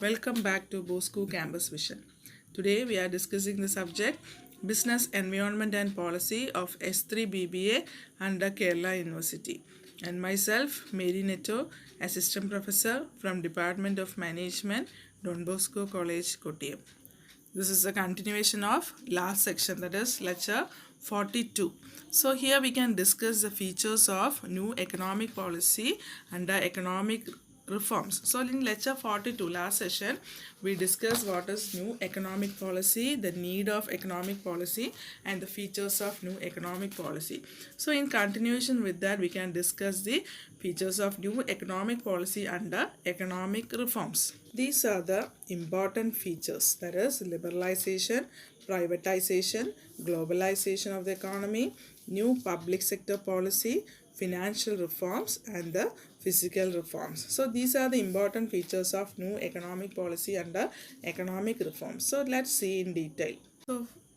Welcome back to Bosco Campus Vision. Today we are discussing the subject Business Environment and Policy of S3 BBA under Kerala University. And myself, Mary Netto, Assistant Professor from Department of Management, Don Bosco College, Kottayam. This is a continuation of last section, that is lecture 42. So here we can discuss the features of new economic policy under economic reforms. So in lecture 42, last session, we discussed what is new economic policy, the need of economic policy, and the features of new economic policy. So in continuation with that, we can discuss the features of new economic policy under economic reforms. These are the important features, that is liberalization, privatization, globalization of the economy, new public sector policy, financial reforms, and the physical reforms. So these are the important features of new economic policy under economic reforms. So let's see in detail.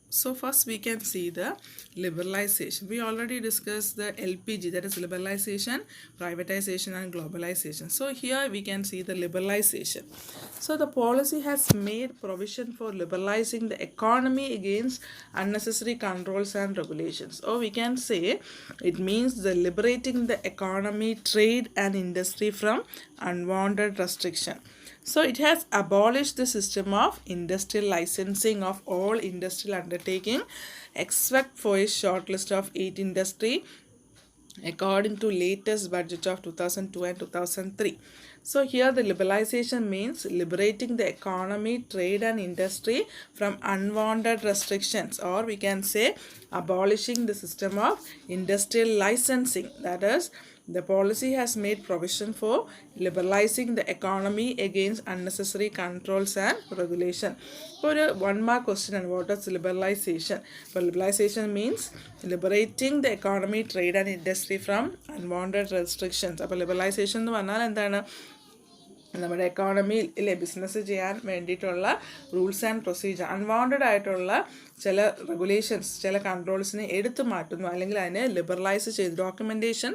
So first we can see the liberalization. We already discussed the LPG, that is liberalization, privatization and globalization. So here we can see the liberalization. So the policy has made provision for liberalizing the economy against unnecessary controls and regulations. Or we can say it means the liberating the economy, trade and industry from unwanted restriction. So it has abolished the system of industrial licensing of all industrial undertaking except for a short list of 8 industry according to latest budget of 2002 and 2003. So here the liberalization means liberating the economy, trade and industry from unwanted restrictions, or we can say abolishing the system of industrial licensing. That is, the policy has made provision for liberalizing the economy against unnecessary controls and regulation. For a 1 mark question, and what is liberalization? For liberalization means liberating the economy, trade and industry from unwanted restrictions. അപ്പോൾ liberalization എന്ന് പറഞ്ഞാൽ എന്താണ്? നമ്മുടെ എക്കോണമിയിലെ business ചെയ്യാൻ വേണ്ടിയിട്ടുള്ള rules and procedure unwanted ആയിട്ടുള്ള ചില regulations, ചില കൺട്രോൾസിനെ എടുത്തു മാറ്റുന്നു, അല്ലെങ്കിൽ അതിനെ ലിബറലൈസ് ചെയ്ത് ഡോക്യുമെൻറ്റേഷൻ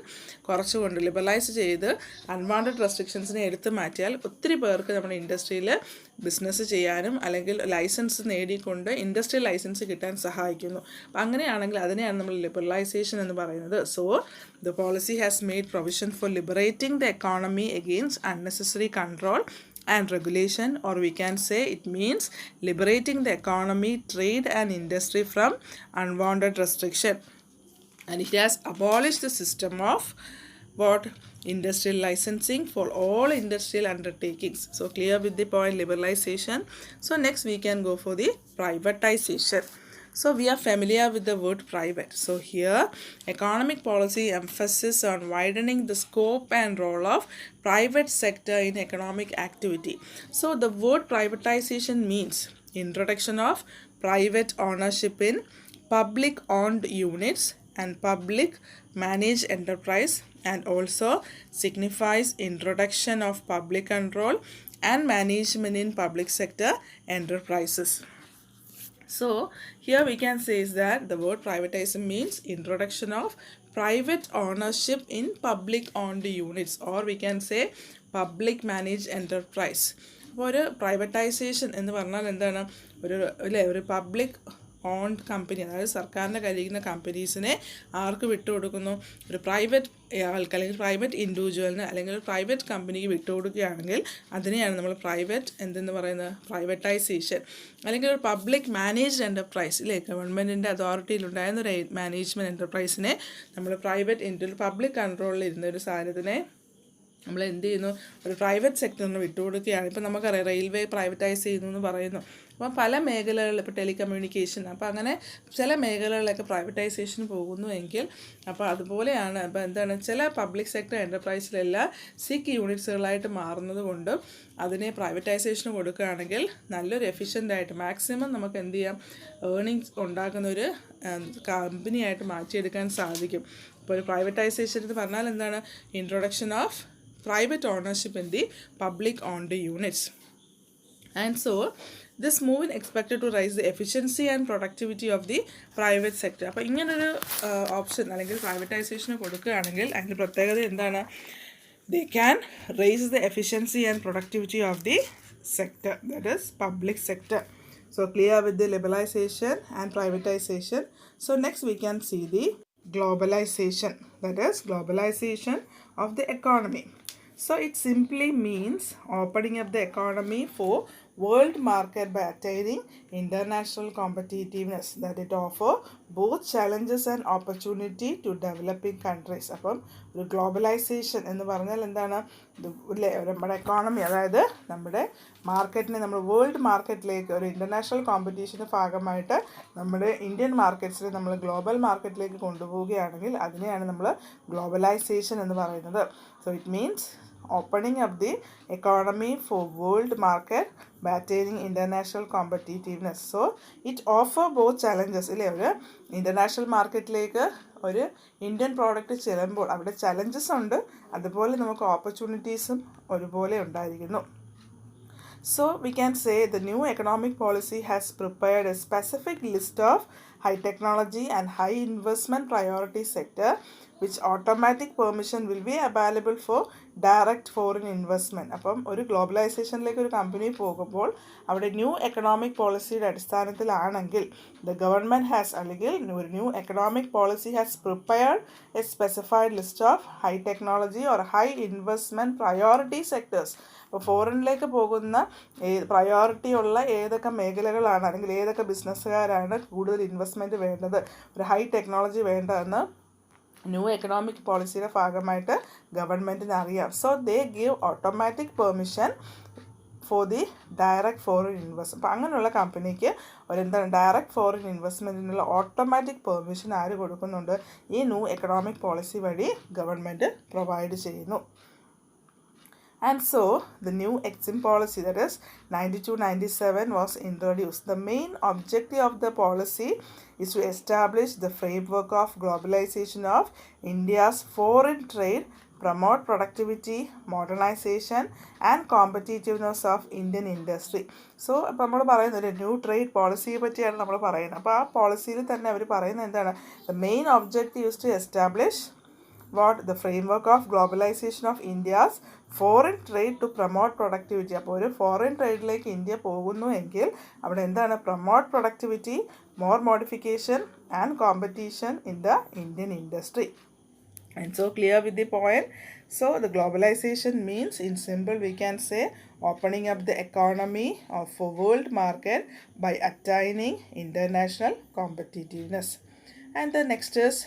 കുറച്ചുകൊണ്ട് ലിബറലൈസ് ചെയ്ത് അൺവാണ്ടഡ് റെസ്ട്രിക്ഷൻസിനെ എടുത്തു മാറ്റിയാൽ ഒത്തിരി പേർക്ക് നമ്മുടെ ഇൻഡസ്ട്രിയിൽ ബിസിനസ് ചെയ്യാനും അല്ലെങ്കിൽ ലൈസൻസ് നേടിക്കൊണ്ട് ഇൻഡസ്ട്രിയൽ ലൈസൻസ് കിട്ടാൻ സഹായിക്കുന്നു. അപ്പം അങ്ങനെയാണെങ്കിൽ അതിനെയാണ് നമ്മൾ ലിബറലൈസേഷൻ എന്ന് പറയുന്നത്. So the policy has made provision for liberating the economy against unnecessary control and regulation, or we can say it means liberating the economy, trade and industry from unwanted restriction. And it has abolished the system of what? Industrial licensing for all industrial undertakings. So clear with the point liberalization. So next we can go for the privatization. So we are familiar with the word private. So here economic policy emphasis on widening the scope and role of private sector in economic activity. So the word privatization means introduction of private ownership in public owned units and public managed enterprise, and also signifies introduction of public control and management in public sector enterprises. So here we can say is that the word privatization means introduction of private ownership in public owned units, or we can say public managed enterprise. അപ്പോൾ ഒരു privatisation എന്ന് പറഞ്ഞാൽ എന്താണ്? ഒരു public owned company, അതായത് സർക്കാരിൻ്റെ കയ്യിലിരിക്കുന്ന കമ്പനീസിനെ ആർക്ക് വിട്ടുകൊടുക്കുന്നു? ഒരു പ്രൈവറ്റ് ആൾക്ക് അല്ലെങ്കിൽ പ്രൈവറ്റ് ഇൻഡിവിജ്വലിന് അല്ലെങ്കിൽ ഒരു പ്രൈവറ്റ് കമ്പനിക്ക് വിട്ടുകൊടുക്കുകയാണെങ്കിൽ അതിനെയാണ് നമ്മൾ പ്രൈവറ്റ് എന്തെന്ന് പറയുന്നത്? പ്രൈവറ്റൈസേഷൻ. അല്ലെങ്കിൽ ഒരു പബ്ലിക് മാനേജ്ഡ് എൻ്റർപ്രൈസ്, ഇല്ലേ, ഗവൺമെൻറ്റിൻ്റെ അതോറിറ്റിയിലുണ്ടായിരുന്ന ഒരു മാനേജ്മെൻറ്റ് എൻ്റർപ്രൈസിനെ നമ്മൾ പ്രൈവറ്റ് പബ്ലിക് കൺട്രോളിൽ ഇരുന്ന ഒരു സാധനത്തിനെ നമ്മൾ എന്ത് ചെയ്യുന്നു? ഒരു പ്രൈവറ്റ് സെക്ടറിന് വിട്ടുകൊടുക്കുകയാണ്. ഇപ്പം നമുക്കറിയാം റെയിൽവേ പ്രൈവറ്റൈസ് ചെയ്യുന്നു എന്ന് പറയുന്നു. അപ്പം പല മേഖലകളിൽ, ഇപ്പോൾ ടെലികമ്മ്യൂണിക്കേഷൻ, അപ്പോൾ അങ്ങനെ ചില മേഖലകളിലൊക്കെ പ്രൈവറ്റൈസേഷൻ പോകുന്നുവെങ്കിൽ അപ്പോൾ അതുപോലെയാണ്. അപ്പോൾ എന്താണ്, ചില പബ്ലിക് സെക്ടർ എൻ്റർപ്രൈസിലെല്ലാം സിക്ക് യൂണിറ്റ്സുകളായിട്ട് മാറുന്നത് കൊണ്ട് അതിനെ പ്രൈവറ്റൈസേഷൻ കൊടുക്കുകയാണെങ്കിൽ നല്ലൊരു എഫിഷ്യൻ്റായിട്ട് മാക്സിമം നമുക്ക് എന്ത് ചെയ്യാം? ഏർണിങ്സ് ഉണ്ടാക്കുന്ന ഒരു കമ്പനിയായിട്ട് മാറ്റിയെടുക്കാൻ സാധിക്കും. ഇപ്പോൾ ഒരു പ്രൈവറ്റൈസേഷൻ എന്ന് പറഞ്ഞാൽ എന്താണ്? Introduction of private ownership in the public owned units. And so this move is expected to raise the efficiency and productivity of the private sector. അപ്പോൾ ഇങ്ങനൊരു ഓപ്ഷൻ അല്ലെങ്കിൽ പ്രൈവറ്റൈസേഷന് കൊടുക്കുകയാണെങ്കിൽ അതിൻ്റെ പ്രത്യേകത എന്താണ്? They can raise the efficiency and productivity of the sector, that is public sector. So clear with the liberalization and privatization. So next we can see the globalization, that is globalization of the economy. So it simply means opening up the economy for world market by attaining international competitiveness, that it offer both challenges and opportunity to developing countries. അപ്പം ഒരു globalisation എന്ന് പറഞ്ഞാൽ എന്താണ്? നമ്മുടെ economy, അതായത് നമ്മുടെ മാർക്കറ്റിനെ നമ്മൾ വേൾഡ് മാർക്കറ്റിലേക്ക് ഒരു ഇൻ്റർനാഷണൽ കോമ്പറ്റീഷൻ്റെ ഭാഗമായിട്ട് നമ്മുടെ ഇന്ത്യൻ മാർക്കറ്റ്സിനെ നമ്മൾ ഗ്ലോബൽ മാർക്കറ്റിലേക്ക് കൊണ്ടുപോവുകയാണെങ്കിൽ അതിനെയാണ് നമ്മൾ ഗ്ലോബലൈസേഷൻ എന്ന് പറയുന്നത്. So it means opening up the economy for world market by attaining international competitiveness. So it offer both challenges. ഇല്ലേ, ഒരു ഇൻ്റർനാഷണൽ മാർക്കറ്റിലേക്ക് ഒരു ഇന്ത്യൻ പ്രോഡക്റ്റ് ചെല്ലുമ്പോൾ അവിടെ ചലഞ്ചസ് ഉണ്ട്, അതുപോലെ നമുക്ക് ഓപ്പർച്യൂണിറ്റീസും ഒരുപോലെ ഉണ്ടായിരിക്കുന്നു. So we can say the new economic policy has prepared a specific list of high technology and high investment priority sector which automatic permission will be available for direct foreign investment. അപ്പം ഒരു ഗ്ലോബലൈസേഷനിലേക്ക് ഒരു company പോകുമ്പോൾ അവിടെ new economic പോളിസിയുടെ അടിസ്ഥാനത്തിലാണെങ്കിൽ the government has, അല്ലെങ്കിൽ ഒരു new economic policy has prepared A specified list of high technology or high investment priority sectors. അപ്പോൾ ഫോറിനിലേക്ക് പോകുന്ന പ്രയോറിറ്റി ഉള്ള ഏതൊക്കെ മേഖലകളാണ്, അല്ലെങ്കിൽ ഏതൊക്കെ ബിസിനസ്സുകാരാണ് കൂടുതൽ ഇൻവെസ്റ്റ്മെൻറ്റ് വേണ്ടത്, ഒരു ഹൈ ടെക്നോളജി വേണ്ടതെന്ന് ന്യൂ എക്കണോമിക് പോളിസിയുടെ ഭാഗമായിട്ട് ഗവൺമെൻറ്റിന് അറിയാം. So they give automatic permission for the direct foreign invest. അപ്പോൾ അങ്ങനെയുള്ള കമ്പനിക്ക് എന്താണ് ഡയറക്റ്റ് ഫോറിൻ ഇൻവെസ്റ്റ്മെൻറ്റിനുള്ള ഓട്ടോമാറ്റിക് പെർമിഷൻ ആര് കൊടുക്കുന്നുണ്ട്? ഈ ന്യൂ എക്കണോമിക് പോളിസി വഴി ഗവൺമെൻറ് പ്രൊവൈഡ് ചെയ്യുന്നു. And so the new EXIM policy, that is 92-97, was introduced. The main objective of the policy is to establish the framework of globalization of India's foreign trade, promote productivity, modernization and competitiveness of Indian industry. So അപ്പോൾ നമ്മൾ പറയുന്നത് ഒരു new trade പോളിസിയെ പറ്റിയാണ് നമ്മൾ പറയുന്നത്. അപ്പോൾ ആ പോളിസിയിൽ തന്നെ അവർ പറയുന്നത് എന്താണ്? The main objective is to establish the framework of globalization of India's foreign trade to promote productivity. അപ്പോൾ ഒരു ഫോറിൻ ട്രേഡിലേക്ക് ഇന്ത്യ പോകുന്നു എങ്കിൽ അവിടെ എന്താണ്? Promote productivity, more modification and competition in the Indian industry. And so clear with the point. So the globalization means, in simple we can say, opening up the economy of a world market by attaining international competitiveness. And the next is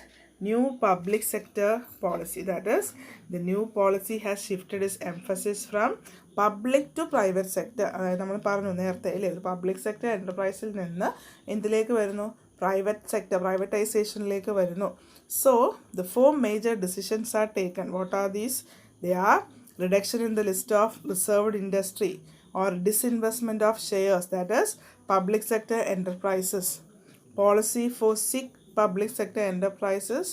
new public sector policy, that is the new policy has shifted its emphasis from public to private sector. അതായത് നമ്മൾ പറഞ്ഞു നേരത്തെ അല്ലേ, public sector എൻ്റർപ്രൈസിൽ നിന്ന് എന്തിലേക്ക് വരുന്നു? Private sector, പ്രൈവറ്റൈസേഷനിലേക്ക് വരുന്നു. So the 4 major decisions are taken. What are these? They are reduction in the list of reserved industry or disinvestment of shares, that is public sector enterprises, policy for sick public sector enterprises,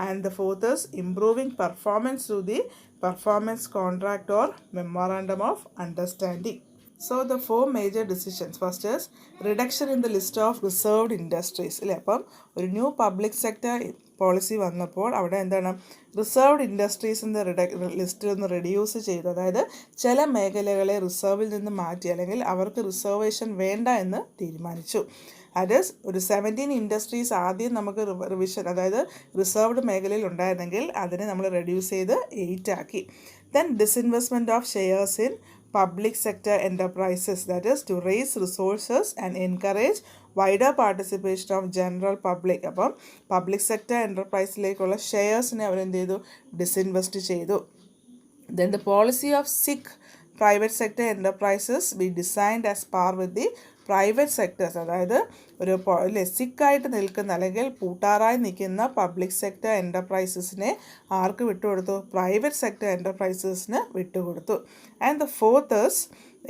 and the fourth is improving performance through the performance contract or memorandum of understanding. So the 4 major decisions. First is reduction in the list of reserved industries. അല്ലേ, അപ്പം ഒരു new public sector policy വന്നപ്പോൾ അവിടെ എന്താണ്? Reserved ഇൻഡസ്ട്രീസിൻ്റെ ലിസ്റ്റിൽ നിന്ന് reduce ചെയ്തു. അതായത് ചില മേഖലകളെ റിസർവിൽ നിന്ന് മാറ്റി, അല്ലെങ്കിൽ അവർക്ക് റിസർവേഷൻ വേണ്ട എന്ന് തീരുമാനിച്ചു. അത് ഒരു 17 ഇൻഡസ്ട്രീസ് ആദ്യം നമുക്ക് റിവിഷൻ, അതായത് റിസർവ്ഡ് മേഖലയിൽ ഉണ്ടായിരുന്നെങ്കിൽ അതിനെ നമ്മൾ റെഡ്യൂസ് ചെയ്ത് 8 ആക്കി. Then disinvestment of shares in public sector enterprises, that is to raise resources and encourage wider participation of general public. അപ്പം പബ്ലിക് സെക്ടർ എൻ്റർപ്രൈസിലേക്കുള്ള ഷെയർസിനെ അവരെന്ത് ചെയ്തു? ഡിസ്ഇൻവെസ്റ്റ് ചെയ്തു. Then the policy of sick private sector enterprises be designed as par with the private sectors. അതായത് ഒരു സിക്കായിട്ട് നിൽക്കുന്ന, അല്ലെങ്കിൽ പൂട്ടാറായി നിൽക്കുന്ന പബ്ലിക് സെക്ടർ എൻ്റർപ്രൈസസിനെ ആർക്ക് വിട്ടുകൊടുത്തു? പ്രൈവറ്റ് സെക്ടർ എൻ്റർപ്രൈസസിന് വിട്ടുകൊടുത്തു. And the fourth is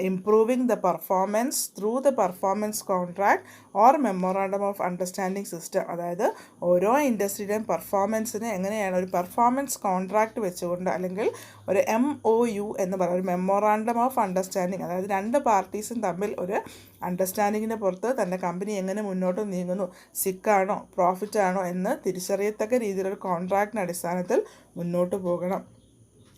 improving the performance through the performance contract or memorandum of understanding system. അതായത് ഓരോ ഇൻഡസ്ട്രിയുടെയും പെർഫോമൻസിന് എങ്ങനെയാണ് ഒരു പെർഫോമൻസ് കോൺട്രാക്റ്റ് വെച്ചുകൊണ്ട്, അല്ലെങ്കിൽ ഒരു MOU എന്ന് പറയുന്ന ഒരു മെമ്മോറാണ്ടം ഓഫ് അണ്ടർസ്റ്റാൻഡിങ്, അതായത് 2 പാർട്ടീസും തമ്മിൽ ഒരു അണ്ടർസ്റ്റാൻഡിങ്ങിന് പുറത്ത് തൻ്റെ കമ്പനി എങ്ങനെ മുന്നോട്ട് നീങ്ങുന്നു, സിക്കാണോ പ്രോഫിറ്റ് ആണോ എന്ന് തിരിച്ചറിയത്തക്ക രീതിയിലൊരു കോൺട്രാക്റ്റിൻ്റെ അടിസ്ഥാനത്തിൽ മുന്നോട്ട് പോകണം.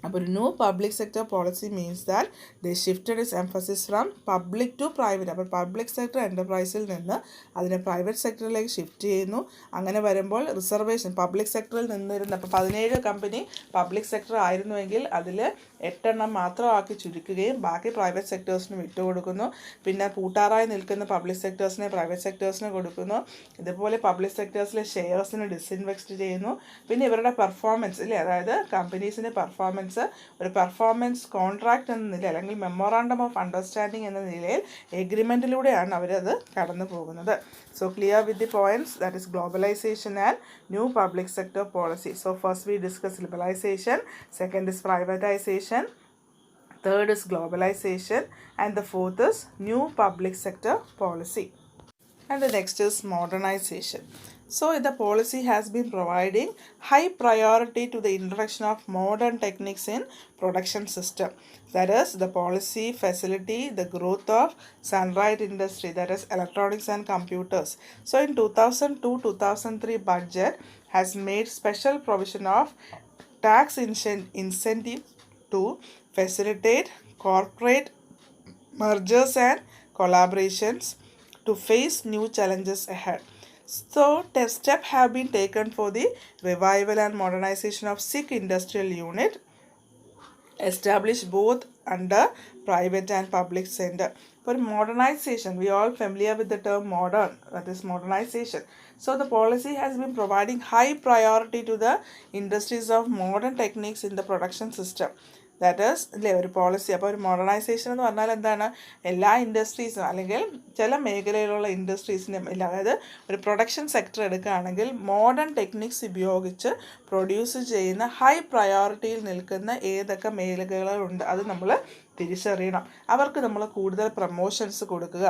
അപ്പോൾ ഒരു new public sector policy means that they shifted is emphasis from public to private. അപ്പോൾ പബ്ലിക് സെക്ടർ എൻ്റർപ്രൈസിൽ നിന്ന് അതിനെ പ്രൈവറ്റ് സെക്ടറിലേക്ക് ഷിഫ്റ്റ് ചെയ്യുന്നു. അങ്ങനെ വരുമ്പോൾ റിസർവേഷൻ പബ്ലിക് സെക്ടറിൽ നിന്നിരുന്ന അപ്പോൾ 17 കമ്പനി പബ്ലിക് സെക്ടർ ആയിരുന്നുവെങ്കിൽ അതിൽ 8 മാത്രമാക്കി ചുരുക്കുകയും ബാക്കി പ്രൈവറ്റ് സെക്ടേഴ്സിന് വിട്ടുകൊടുക്കുന്നു. പിന്നെ പൂട്ടാറായി നിൽക്കുന്ന പബ്ലിക് സെക്ടേഴ്സിനെ പ്രൈവറ്റ് സെക്ടേഴ്സിന് കൊടുക്കുന്നു. ഇതുപോലെ പബ്ലിക് സെക്ടേഴ്സിലെ ഷെയർസിന് ഡിസ്ഇൻവെസ്റ്റ് ചെയ്യുന്നു. പിന്നെ ഇവരുടെ പെർഫോമൻസ് ഇല്ലേ, അതായത് കമ്പനീസിൻ്റെ പെർഫോമൻസ് ഒരു പെർഫോമൻസ് കോൺട്രാക്റ്റ് എന്ന നിലയിൽ അല്ലെങ്കിൽ മെമ്മോറാണ്ടം ഓഫ് അണ്ടർസ്റ്റാൻഡിങ് എന്ന നിലയിൽ എഗ്രിമെൻറ്റിലൂടെയാണ് അവരത് കടന്നു പോകുന്നത്. So clear with the points, that is globalisation and new public sector policy. So first we discuss liberalisation, second is privatisation, third is globalization, and the fourth is new public sector policy. And the next is modernization. So the policy has been providing high priority to the introduction of modern techniques in production system. That is, the policy facility the growth of sunrise industry, that is electronics and computers. So in 2002-2003 budget has made special provision of tax incentive to facilitate corporate mergers and collaborations to face new challenges ahead. So steps have been taken for the revival and modernization of SIC industrial unit, established both under private and public sector. For modernization, we are all familiar with the term modern, that is modernization. So the policy has been providing high priority to the industries of modern techniques in the production system. That is അല്ലേ ഒരു policy. അപ്പോൾ ഒരു modernisation എന്ന് പറഞ്ഞാൽ എന്താണ്, എല്ലാ ഇൻഡസ്ട്രീസും അല്ലെങ്കിൽ ചില മേഖലയിലുള്ള ഇൻഡസ്ട്രീസിനും ഇല്ല, അതായത് ഒരു പ്രൊഡക്ഷൻ സെക്ടർ എടുക്കുകയാണെങ്കിൽ മോഡേൺ ടെക്നിക്സ് ഉപയോഗിച്ച് പ്രൊഡ്യൂസ് ചെയ്യുന്ന ഹൈ പ്രയോറിറ്റിയിൽ നിൽക്കുന്ന ഏതൊക്കെ മേഖലകളുണ്ട് അത് നമ്മൾ തിരിച്ചറിയണം. അവർക്ക് നമ്മൾ കൂടുതൽ പ്രൊമോഷൻസ് കൊടുക്കുക.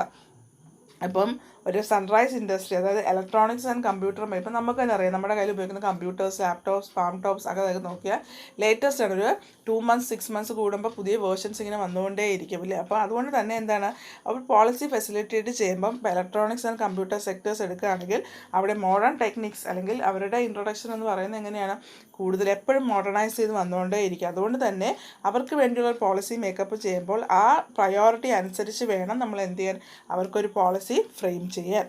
അപ്പം ഒരു സൺറൈസ് ഇൻഡസ്ട്രി, അതായത് ഇലക്ട്രോണിക്സ് ആൻഡ് കമ്പ്യൂട്ടർ, ഇപ്പം നമുക്ക് തന്നെ അറിയാം നമ്മുടെ കയ്യിൽ ഉപയോഗിക്കുന്ന കമ്പ്യൂട്ടേഴ്സ്, ലാപ്ടോപ്സ്, ഫാം ടോപ്സ് ഒക്കെ നോക്കിയാൽ ലേറ്റസ്റ്റ് ആണ്. ഒരു 2 months 6 months കൂടുമ്പോൾ പുതിയ വേർഷൻസ് ഇങ്ങനെ വന്നുകൊണ്ടേ ഇരിക്കും ഇല്ലേ. അപ്പോൾ അതുകൊണ്ട് തന്നെ എന്താണ്, അവർ പോളിസി ഫെസിലിറ്റേറ്റ് ചെയ്യുമ്പം ഇലക്ട്രോണിക്സ് ആൻഡ് കമ്പ്യൂട്ടർ സെക്ടേഴ്സ് എടുക്കുകയാണെങ്കിൽ അവിടെ മോഡേൺ ടെക്നിക്സ് അല്ലെങ്കിൽ അവരുടെ ഇൻട്രൊഡക്ഷൻ എന്ന് പറയുന്നത് എങ്ങനെയാണ്, കൂടുതൽ എപ്പോഴും മോഡേണൈസ് ചെയ്ത് വന്നുകൊണ്ടേ ഇരിക്കും. അതുകൊണ്ട് തന്നെ അവർക്ക് വേണ്ടിയുള്ള പോളിസി മേക്കപ്പ് ചെയ്യുമ്പോൾ ആ പ്രയോറിറ്റി അനുസരിച്ച് വേണം നമ്മൾ എന്ത് ചെയ്യാൻ, അവർക്കൊരു പോളിസി ഫ്രെയിം ചെയ്യാൻ.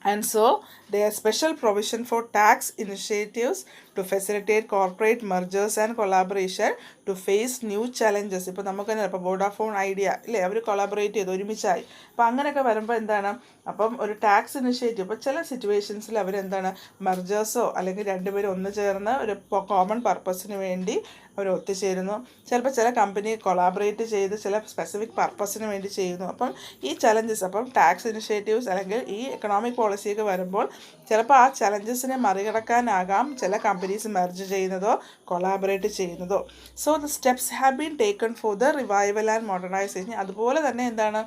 And so there is special provision for tax initiatives to facilitate corporate mergers and collaboration to face new challenges. ഇപ്പോൾ നമുക്ക് തന്നെ ഇപ്പോൾ വോഡാഫോൺ ഐഡിയ ഇല്ലേ, അവർ കൊളാബറേറ്റ് ചെയ്ത് ഒരുമിച്ചായി. അപ്പോൾ അങ്ങനെയൊക്കെ വരുമ്പോൾ എന്താണ്, അപ്പം ഒരു ടാക്സ് ഇനിഷ്യേറ്റീവ്, ഇപ്പോൾ ചില സിറ്റുവേഷൻസിൽ അവരെന്താണ് മെർജേഴ്സോ അല്ലെങ്കിൽ രണ്ടുപേരും ഒന്ന് ചേർന്ന് ഒരു കോമൺ പർപ്പസിന് വേണ്ടി അവർ ഒത്തുചേരുന്നു. ചിലപ്പോൾ ചില കമ്പനി കൊളാബറേറ്റ് ചെയ്ത് ചില സ്പെസിഫിക് പർപ്പസിന് വേണ്ടി ചെയ്യുന്നു. അപ്പം ഈ ചലഞ്ചസ്, അപ്പം ടാക്സ് ഇനിഷ്യേറ്റീവ്സ് അല്ലെങ്കിൽ ഈ എക്കണോമിക് പോളിസിയൊക്കെ വരുമ്പോൾ ചിലപ്പോൾ ആ ചലഞ്ചസിനെ മറികടക്കാനാകാം ചില കമ്പനീസ് മെർജ് ചെയ്യുന്നതോ കൊളാബറേറ്റ് ചെയ്യുന്നതോ. So the steps have been taken for the revival and modernisation. അതുപോലെ തന്നെ എന്താണ്,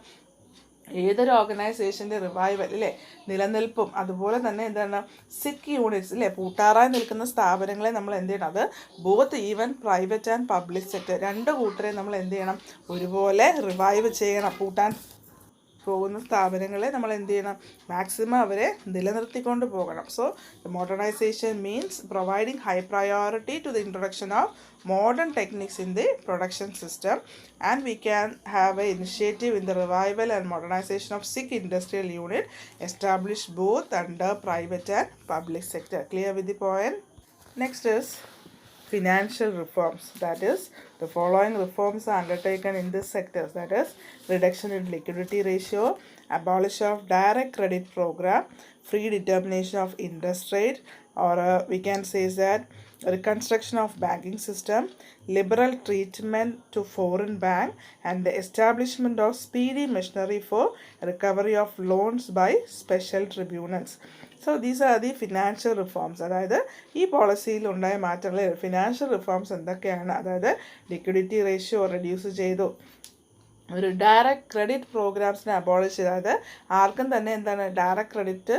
ഏതൊരു ഓർഗനൈസേഷൻ്റെ റിവൈവൽ ഇല്ലേ, നിലനിൽപ്പും അതുപോലെ തന്നെ എന്താണ് സിക്ക് യൂണിറ്റ്സ് ഇല്ലേ, പൂട്ടാറായി നിൽക്കുന്ന സ്ഥാപനങ്ങളെ നമ്മൾ എന്ത് ചെയ്യണം, അത് both even private and public sector രണ്ട് കൂട്ടരെ നമ്മൾ എന്ത് ചെയ്യണം, ഒരുപോലെ റിവൈവ് ചെയ്യണം. പൂട്ടാൻ പോകുന്ന സ്ഥാപനങ്ങളെ നമ്മൾ എന്ത് ചെയ്യണം, മാക്സിമം അവരെ നിലനിർത്തിക്കൊണ്ട് പോകണം. So modernisation means providing high priority to the introduction of modern techniques in the production system, and we can have an initiative in the revival and modernization of SIC industrial unit established both under private and public sector. Clear with the point? Next is financial reforms. That is, the following reforms are undertaken in this sector. That is, reduction in liquidity ratio, abolition of direct credit program, free determination of interest rate, or we can say that reconstruction of banking system, liberal treatment to foreign bank, and the establishment of speedy machinery for recovery of loans by special tribunals. So these are the financial reforms. അതായത് ഈ പോളിസിയിൽ ഉണ്ടായ മാറ്റങ്ങൾ financial reforms എന്തൊക്കെയാണ്, അതായത് liquidity ratio reduce ചെയ്തു, ഒരു direct credit പ്രോഗ്രാംസിനെ abolish ചെയ്ത്, അതായത് ആർക്കും തന്നെ എന്താണ് ഡയറക്റ്റ് ക്രെഡിറ്റ്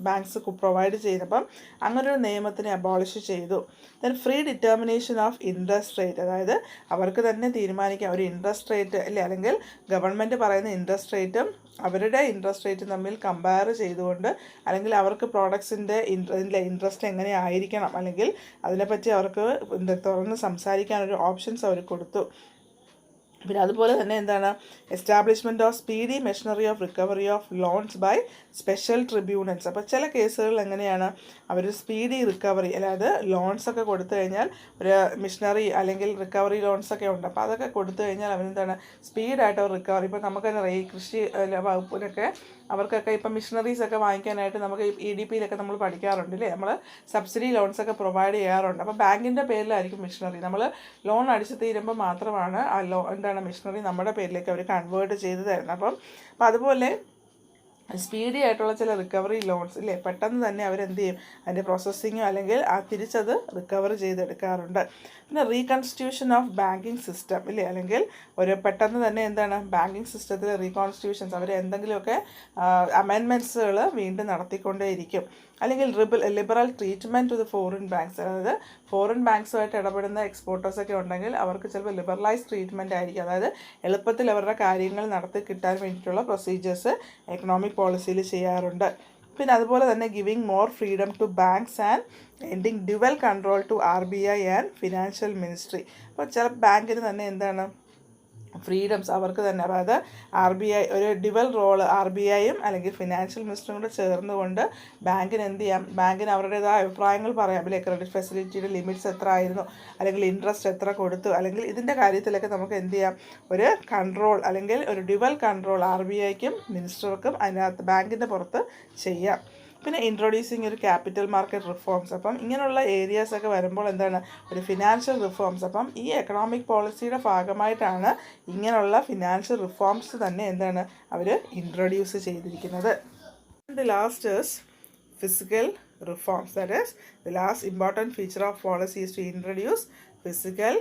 ബാങ്ക്സ് പ്രൊവൈഡ് ചെയ്യുന്നപ്പം അങ്ങനൊരു നിയമത്തിനെ അബോളിഷ് ചെയ്തു. Then free determination of interest rate, അതായത് അവർക്ക് തന്നെ തീരുമാനിക്കാം ഒരു ഇൻട്രസ്റ്റ് റേറ്റ് അല്ലെങ്കിൽ ഗവൺമെൻറ് പറയുന്ന ഇൻട്രസ്റ്റ് റേറ്റും അവരുടെ ഇൻട്രസ്റ്റ് റേറ്റും തമ്മിൽ കമ്പയർ ചെയ്തുകൊണ്ട് അല്ലെങ്കിൽ അവർക്ക് പ്രോഡക്ട്സിൻ്റെ ഇൻട്രസ്റ്റ് എങ്ങനെ ആയിരിക്കണം അല്ലെങ്കിൽ അതിനെപ്പറ്റി അവർക്ക് തുറന്ന് സംസാരിക്കാനൊരു ഓപ്ഷൻസ് അവർ കൊടുത്തു. പിന്നെ അതുപോലെ തന്നെ എന്താണ്, establishment of speedy machinery of recovery of loans by special tribunals. അപ്പോൾ ചില കേസുകളിൽ എങ്ങനെയാണ് അവർ സ്പീഡി റിക്കവറി, അതായത് ലോൺസൊക്കെ കൊടുത്തു കഴിഞ്ഞാൽ ഒരു മിഷനറി അല്ലെങ്കിൽ റിക്കവറി ലോൺസൊക്കെ ഉണ്ട്, അപ്പോൾ അതൊക്കെ കൊടുത്തു കഴിഞ്ഞാൽ അവരെന്താണ് സ്പീഡായിട്ട് അവർ റിക്കവറി. ഇപ്പോൾ നമുക്ക് തന്നെ കൃഷി വകുപ്പിനൊക്കെ അവർക്കൊക്കെ ഇപ്പം മിഷനറീസൊക്കെ വാങ്ങിക്കാനായിട്ട് നമുക്ക് EDP-യിലൊക്കെ നമ്മൾ പഠിക്കാറുണ്ട് അല്ലേ, നമ്മൾ സബ്സിഡി ലോൺസൊക്കെ പ്രൊവൈഡ് ചെയ്യാറുണ്ട്. അപ്പോൾ ബാങ്കിൻ്റെ പേരിലായിരിക്കും മിഷനറി, നമ്മൾ ലോൺ അടിച്ചു തീരുമ്പോൾ മാത്രമാണ് ആ മിഷനറി നമ്മുടെ പേരിലേക്ക് അവർ കൺവേർട്ട് ചെയ്ത് തരുന്നത്. അപ്പം അതുപോലെ സ്പീഡി ആയിട്ടുള്ള ചില റിക്കവറി ലോൺസ് ഇല്ലേ, പെട്ടെന്ന് തന്നെ അവരെന്ത് ചെയ്യും, അതിൻ്റെ പ്രോസസ്സിങ്ങോ അല്ലെങ്കിൽ തിരിച്ചത് റിക്കവർ ചെയ്തെടുക്കാറുണ്ട്. പിന്നെ റീകൺസ്റ്റിറ്റ്യൂഷൻ ഓഫ് ബാങ്കിങ് സിസ്റ്റം ഇല്ലേ, അല്ലെങ്കിൽ ഒരു പെട്ടെന്ന് തന്നെ എന്താണ് ബാങ്കിങ് സിസ്റ്റത്തിൽ റീകോൺസ്റ്റിറ്റ്യൂഷൻസ്, അവർ എന്തെങ്കിലുമൊക്കെ അമെൻമെൻറ്റ്സുകൾ വീണ്ടും നടത്തിക്കൊണ്ടേയിരിക്കും. അല്ലെങ്കിൽ liberal treatment to the foreign banks, അതായത് ഫോറിൻ ബാങ്ക്സുമായിട്ട് ഇടപെടുന്ന എക്സ്പോർട്ടേഴ്സൊക്കെ ഉണ്ടെങ്കിൽ അവർക്ക് ചിലപ്പോൾ ലിബറലൈസ് ട്രീറ്റ്മെൻറ്റ് ആയിരിക്കും, അതായത് എളുപ്പത്തിൽ അവരുടെ കാര്യങ്ങൾ നടത്തി കിട്ടാൻ വേണ്ടിയിട്ടുള്ള പ്രൊസീജിയേഴ്സ് എക്കണോമിക് പോളിസിയിൽ ചെയ്യാറുണ്ട്. പിന്നെ അതുപോലെ തന്നെ giving more freedom to banks and ending dual control to RBI and financial ministry. അപ്പോൾ ചില ബാങ്കിന് തന്നെ എന്താണ് ഫ്രീഡംസ് അവർക്ക് തന്നെ, അതായത് RBI ഒരു ഡ്യുവൽ റോള് RBIയും അല്ലെങ്കിൽ ഫിനാൻഷ്യൽ മിനിസ്റ്ററും കൂടെ ചേർന്നുകൊണ്ട് ബാങ്കിന് എന്ത് ചെയ്യാം, ബാങ്കിന് അവരുടേതായ അഭിപ്രായങ്ങൾ പറയാം. അല്ലെ ക്രെഡിറ്റ് ഫെസിലിറ്റിയുടെ ലിമിറ്റ്സ് എത്ര ആയിരുന്നു, അല്ലെങ്കിൽ ഇൻട്രസ്റ്റ് എത്ര കൊടുത്തു, അല്ലെങ്കിൽ ഇതിൻ്റെ കാര്യത്തിലൊക്കെ നമുക്ക് എന്ത് ചെയ്യാം, ഒരു കൺട്രോൾ അല്ലെങ്കിൽ ഒരു ഡ്യുവൽ കൺട്രോൾ RBIക്കും മിനിസ്റ്റർക്കും അതിനകത്ത് ബാങ്കിൻ്റെ പുറത്ത് ചെയ്യാം. പിന്നെ ഇൻട്രൊഡ്യൂസിങ് ഒരു ക്യാപിറ്റൽ മാർക്കറ്റ് റിഫോംസ്. അപ്പം ഇങ്ങനെയുള്ള ഏരിയാസൊക്കെ വരുമ്പോൾ എന്താണ് ഒരു ഫിനാൻഷ്യൽ റിഫോംസ്. അപ്പം ഈ എക്കണോമിക് പോളിസിയുടെ ഭാഗമായിട്ടാണ് ഇങ്ങനെയുള്ള ഫിനാൻഷ്യൽ റിഫോംസ് തന്നെ എന്താണ് അവർ ഇൻട്രൊഡ്യൂസ് ചെയ്തിരിക്കുന്നത്. The last is physical reforms. That is the last important feature of policy is to introduce physical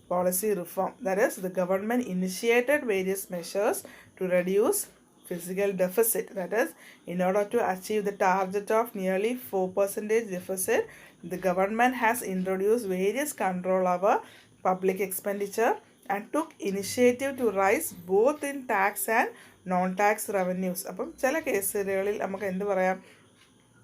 policy reform. That is, the government initiated various measures to reduce physical deficit. That is, in order to achieve the target of nearly 4% deficit, the government has introduced various control over public expenditure and took initiative to rise both in tax and non-tax revenues. അപ്പം ചില കേസുകളിൽ നമുക്ക് എന്ത് പറയാം,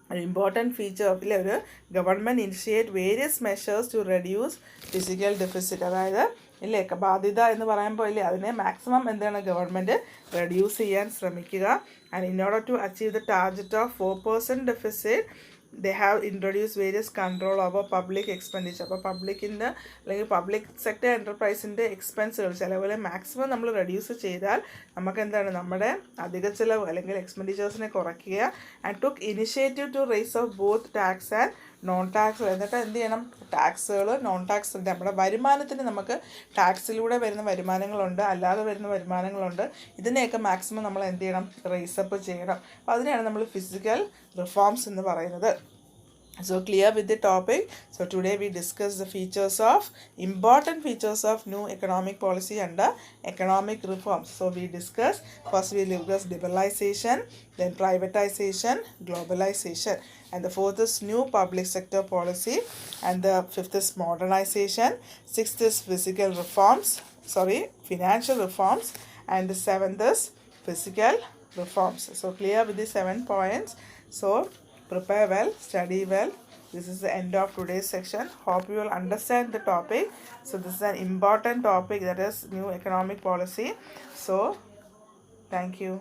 an important feature of ഒരു government initiate various measures to reduce physical deficit, അതായത് ഇല്ലേ ബാധ്യത എന്ന് പറയുമ്പോൾ ഇല്ലേ അതിനെ മാക്സിമം എന്താണ് ഗവൺമെൻറ് റെഡ്യൂസ് ചെയ്യാൻ ശ്രമിക്കുക. And in order to achieve the target of 4% deficit they have introduced various control over public expenditure. അപ്പോൾ പബ്ലിക്കിൻ്റെ അല്ലെങ്കിൽ പബ്ലിക് സെക്ടർ എൻ്റർപ്രൈസിൻ്റെ എക്സ്പെൻസുകൾ ചിലവുകളെ മാക്സിമം നമ്മൾ റെഡ്യൂസ് ചെയ്താൽ നമുക്ക് എന്താണ് നമ്മുടെ അധിക ചിലവ് അല്ലെങ്കിൽ എക്സ്പെൻഡിച്ചേഴ്സിനെ കുറയ്ക്കുക. And took initiative to raise of both tax and non tax. എന്നിട്ട് എന്ത് ചെയ്യണം, ടാക്സുകൾ നോൺ ടാക്സ് നമ്മുടെ വരുമാനത്തിന് നമുക്ക് ടാക്സിലൂടെ വരുന്ന വരുമാനങ്ങളുണ്ട്, അല്ലാതെ വരുന്ന വരുമാനങ്ങളുണ്ട്, ഇതിനെയൊക്കെ മാക്സിമം നമ്മൾ എന്ത് ചെയ്യണം, റേസപ്പ് ചെയ്യണം. അപ്പോൾ അതിനെയാണ് നമ്മൾ ഫിസിക്കൽ റിഫോംസ് എന്ന് പറയുന്നത്. So clear with the topic. So today we discuss the features of important features of new economic policy under economic reforms. So we discuss, first we discuss liberalization, then privatization, globalization, and the fourth is new public sector policy, and the fifth is modernization, sixth is financial reforms, and the seventh is physical reforms. So clear with the 7 points. So prepare well, study well. This is the end of today's section. Hope you will understand the topic. So this is an important topic, that is new economic policy. So thank you.